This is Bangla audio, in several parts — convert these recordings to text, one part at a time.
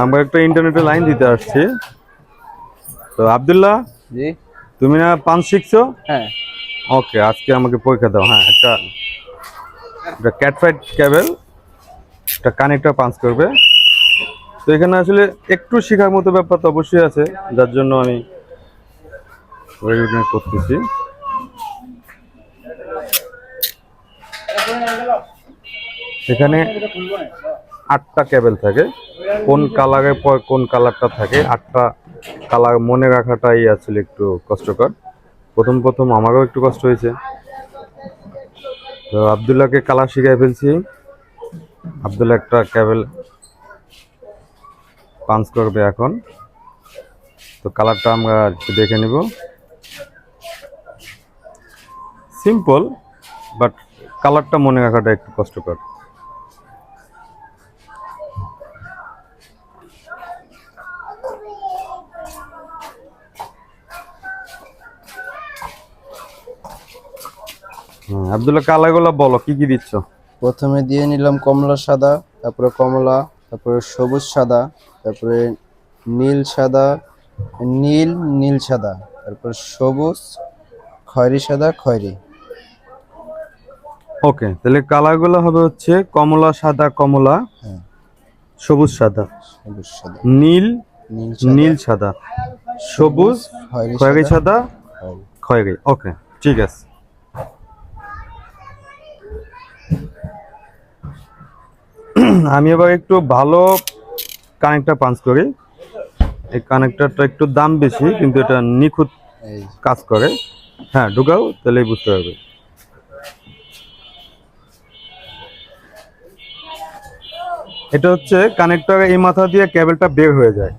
আমরা একটা ইন্টারনেটে লাইন দিতে আসছি। তো আব্দুল্লাহ, জি। তুমি না পাঞ্চ শিখছো? হ্যাঁ। ওকে, আজকে আমাকে পরীক্ষা দাও। হ্যাঁ, একটা ক্যাটফাইট কেবল, একটা কানেক্টর পাঞ্চ করবে। তো এখানে আসলে একটু শেখার মতো ব্যাপার তো অবশ্যই আছে, যার জন্য আমি করতেছি। এখানে 8টা কেবল থাকে, কোন কালারের পর কোন কালারটা থাকে 8টা কালার মনে রাখাটাই আসলে একটু কষ্টকর। প্রথম প্রথম আমারও একটু কষ্ট হয়েছে। তো আব্দুল্লাহকে কালার শিখাই ফেলছি। আব্দুল্লাহ একটা কেবল পাঞ্চ করবে এখন। তো কালারটা আমরা একটু দেখে নিব। সিম্পল, বাট কালারটা মনে রাখাটা একটু কষ্টকর। আব্দুল্লাহ, কালারগুলো বলো, কি কি দিচ্ছ? প্রথমে দিয়ে নিলাম কমলা সাদা, তারপরে কমলা, তারপরে সবুজ সাদা, তারপরে নীল সাদা, নীল নীল সাদা, তারপর সবুজ, খয়েরি সাদা, খয়েরি। ওকে, তাহলে কালারগুলো হবে হচ্ছে কমলা সাদা, কমলা, হ্যাঁ, সবুজ সাদা, সবুজ সাদা, নীল নীল সাদা, নীল সাদা, সবুজ, খয়েরি খয়েরি সাদা, খয়েরি। খয়েরি। ওকে, ঠিক আছে। আমি এবার একটু ভালো কানেক্টর পাঞ্চ করি। এই কানেক্টরটা একটু দাম বেশি, কিন্তু এটা নিখুঁত এই কাজ করে। হ্যাঁ, ঢুকাও, তাহলেই বুঝতে পারবে। এটা হচ্ছে কানেক্টর, এই মাথা দিয়ে কেবলটা বের হয়ে যায়।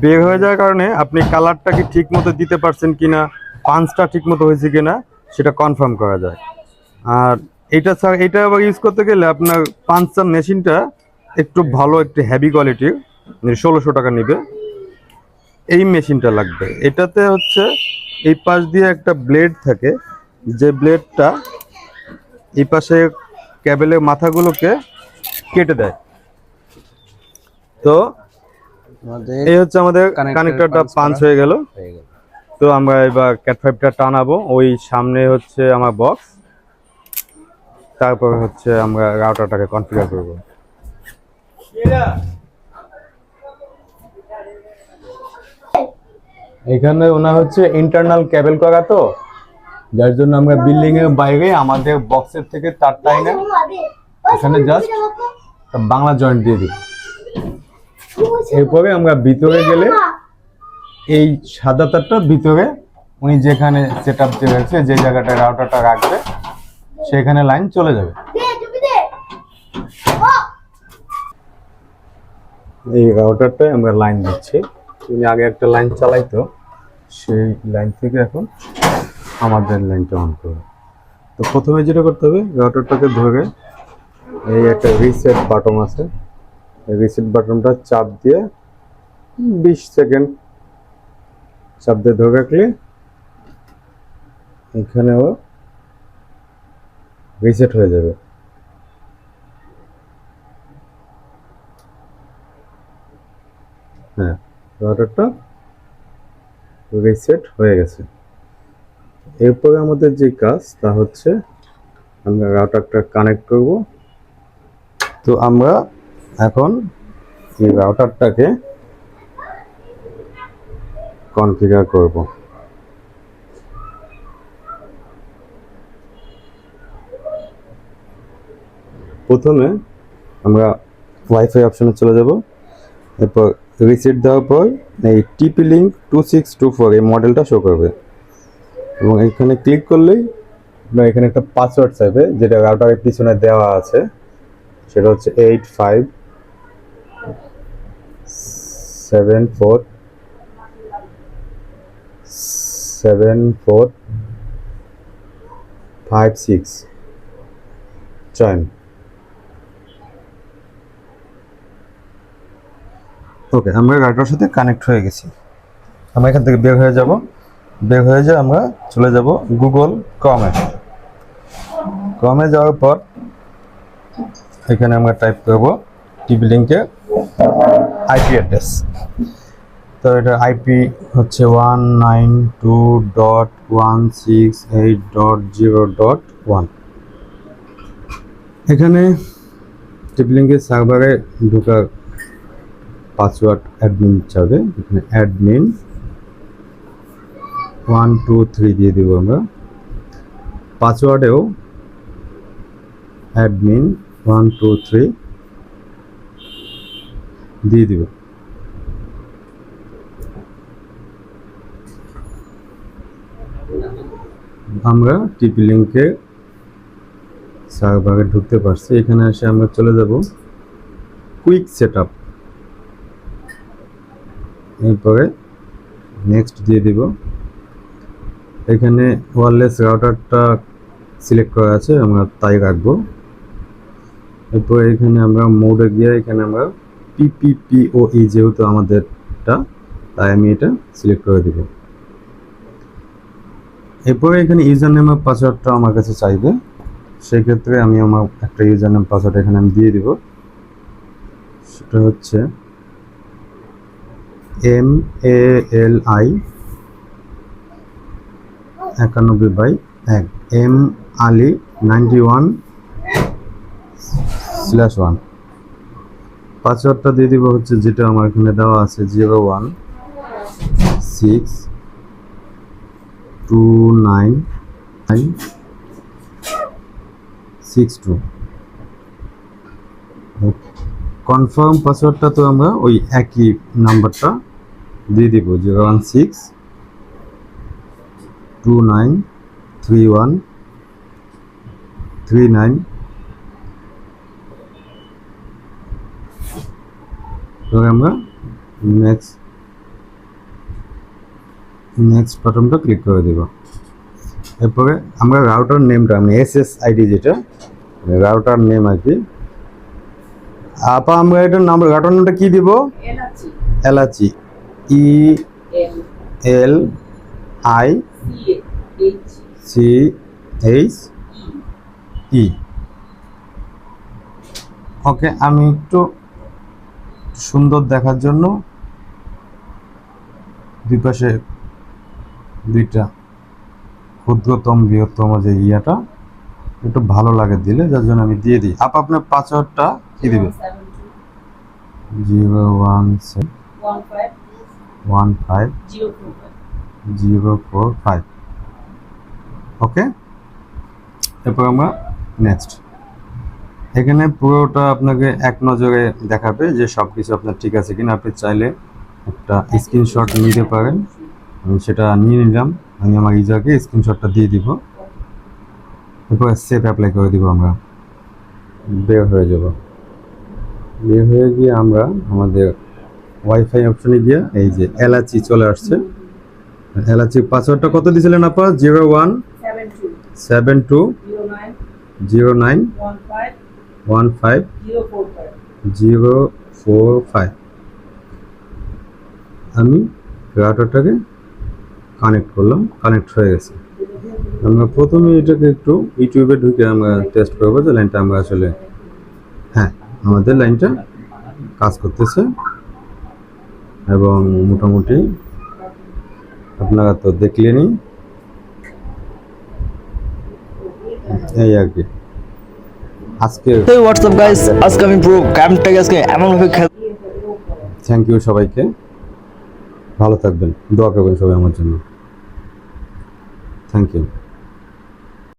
বের হয়ে যাওয়ার কারণে আপনি কালারটা কি ঠিক মতো দিতে পারছেন কিনা, পাঞ্চটা ঠিক মতো হয়েছে কিনা সেটা কনফার্ম করা যায়। আর এটা ছাড়া, এটা আবার ইউজ করতে গেলে আপনার পাঞ্চার মেশিনটা একটু ভালো, একটু হেভি কোয়ালিটির, 1600 টাকা নেবে। এই মেশিনটা লাগবে। এটাতে হচ্ছে এই পাশ দিয়ে একটা ব্লেড থাকে, যে ব্লেডটা এই পাশে কেবলের মাথাগুলোকে কেটে দেয়। তো আমাদের এই হচ্ছে আমাদের কানেক্টরটা পাঞ্চ পাঞ্চ করা হয়ে গেল। হয়ে গেল। তো আমরা এবার ক্যাট ফাইভটা টানাবো। ওই সামনে হচ্ছে আমার বক্স, তারপর হচ্ছে আমরা রাউটারটাকে কনফিগার করব। এখানে ওনার হচ্ছে ইন্টারনাল কেবল করা, তো যার জন্য আমরা বিল্ডিং এর বাইরে আমাদের বক্সের থেকে তারটাই না, এখানে জাস্ট বাংলা জয়েন্ট দিয়ে দিই। এরপরে আমরা ভিতরে গেলে এই সাদা তারটা ভিতরে উনি যেখানে সেট আপ দিয়ে রাখছে, যে জায়গাটায় রাউটারটা রাখবে, সেখানে লাইন চলে যাবে। এই রাউটারটায় আমরা লাইন দিচ্ছি। উনি আগে একটা লাইন চালাইতো, সেই লাইন থেকে এখন আমাদের লাইনটা অন করবে। তো প্রথমে যেটা করতে হবে, রাউটারটাকে ধরে এই একটা রিসেট বাটন আছে, এই রিসেট বাটনটা চাপ দিয়ে 20 সেকেন্ড চাপ দিয়ে ধরে রাখলে এখানেও রিসেট হয়ে যাবে। হ্যাঁ, রাউটারটা রিসেট হয়ে গেছে। এরপরে আমাদের যে কাজ, তা হচ্ছে আমরা রাউটারটা কানেক্ট করব। তো আমরা এখন এই রাউটারটাকে কনফিগার করব। প্রথমে আমরা ওয়াইফাই অপশনে চলে যাব। এরপর রিসেট দেওয়ার পর এই টিপি লিঙ্ক 2624 এই মডেলটা শো করবে, এবং এখানে ক্লিক করলেই এখানে একটা পাসওয়ার্ড চাইবে, যেটা রাউটারের পিছনে দেওয়া আছে। সেটা হচ্ছে 85747456 চয়ন। ওকে, আমরা রাউটারের সাথে কানেক্ট হয়ে গেছি। আমরা এখান থেকে বের হয়ে যাব। বের হয়ে যে আমরা চলে যাব গুগল ক্রমে। ক্রমে যাওয়ার পর এখানে আমরা টাইপ করব টিপি লিঙ্কে আইপি অ্যাড্রেস। তো এটা আইপি হচ্ছে 192.168.0.1। এখানে টিপলিংকের সার্ভারে ঢোকার পাসওয়ার্ড অ্যাডমিন চাবে। এখানে অ্যাডমিন 123 দিয়ে দিব আমরা। পাসওয়ার্ডেও অ্যাডমিন 123 দিয়ে দিব। আমরা টিপি লিঙ্কে সার্ভারে ঢুকতে পারছি। এখানে এসে আমরা চলে যাব কুইক সেটআপ, এরপরে নেক্সট দিয়ে দিব। এখানে ওয়্যারলেস রাউটারটা সিলেক্ট করা আছে, আমরা তাই রাখবো। এরপরে এখানে আমরা মোডে গিয়ে এখানে আমরা পিপিপিওই যেহেতু আমাদেরটা, তাই আমি এটা সিলেক্ট করে দিব। এরপরে এখানে ইউজার নেম আর পাসওয়ার্ডটা আমার কাছে চাইবে, সেই ক্ষেত্রে আমি আমার একটা ইউজার নেম পাসওয়ার্ড এখানে আমি দিয়ে দিব। সেটা হচ্ছে MALI 91/1 MALI 91/1। পাসওয়ার্ডটা দিয়ে দিব হচ্ছে যেটা আমার এখানে দেওয়া আছে 0162962। কনফার্ম পাসওয়ার্ডটা তো আমরা ওই একই নাম্বারটা দিয়ে দিব 016293139। তবে আমরা নেক্সট বাটনটা ক্লিক করে দেব। এরপরে আমরা রাউটার নেমটা আমি SSID যেটা রাউটার নেম আর কি, আপা আমরা এটার নাম রাউটার নেমটা কি দিব? এলাচি ELICHE। ওকে, আমি একটু সুন্দর দেখার জন্য দুই পাশে দুইটা ক্ষুদ্রতম বৃহত্তম যে ইয়াটা একটু ভালো লাগে দিলে, যার জন্য আমি দিয়ে দিই। আপনার পাসওয়ার্ডটা কি দিবে? 01715 ওকে। এরপর আমরা নেক্সট। এখানে পুরোটা আপনাকে এক নজরে দেখাবে যে সব কিছু আপনার ঠিক আছে কিনা। আপনি চাইলে একটা স্ক্রিনশট নিতে পারেন, আমি সেটা নিয়ে নিলাম। আমি আমার ইউজারকে স্ক্রিনশটটা দিয়ে দিব। এরপর সেভ অ্যাপ্লাই করে দিব। আমরা বের হয়ে যাব। বের হয়ে গিয়ে আমরা আমাদের ওয়াইফাই অপশনে গিয়ে এই যে এলাচি চলে আসছে। এলাচি পাসওয়ার্ডটা কত দিয়েছিলেন আপা? 0172091505 আমি রাউটারটাকে কানেক্ট করলাম, কানেক্ট হয়ে গেছে। আমরা প্রথমে এটাকে একটু ইউটিউবে ঢুকে আমরা টেস্ট করবো যে লাইনটা আমরা আসলে, হ্যাঁ আমাদের লাইনটা কাজ করতেছে এবং মোটামুটি আপনারা তো দেখলেনই, এই আর কি আজকে। হোয়াটসঅ্যাপ গাইস, আজকে আমি পুরো ক্যাম্পটাকে আজকে এমনভাবে থ্যাংক ইউ সবাইকে, ভালো থাকবেন, দোয়া করবেন সবাই আমার জন্য। Thank you.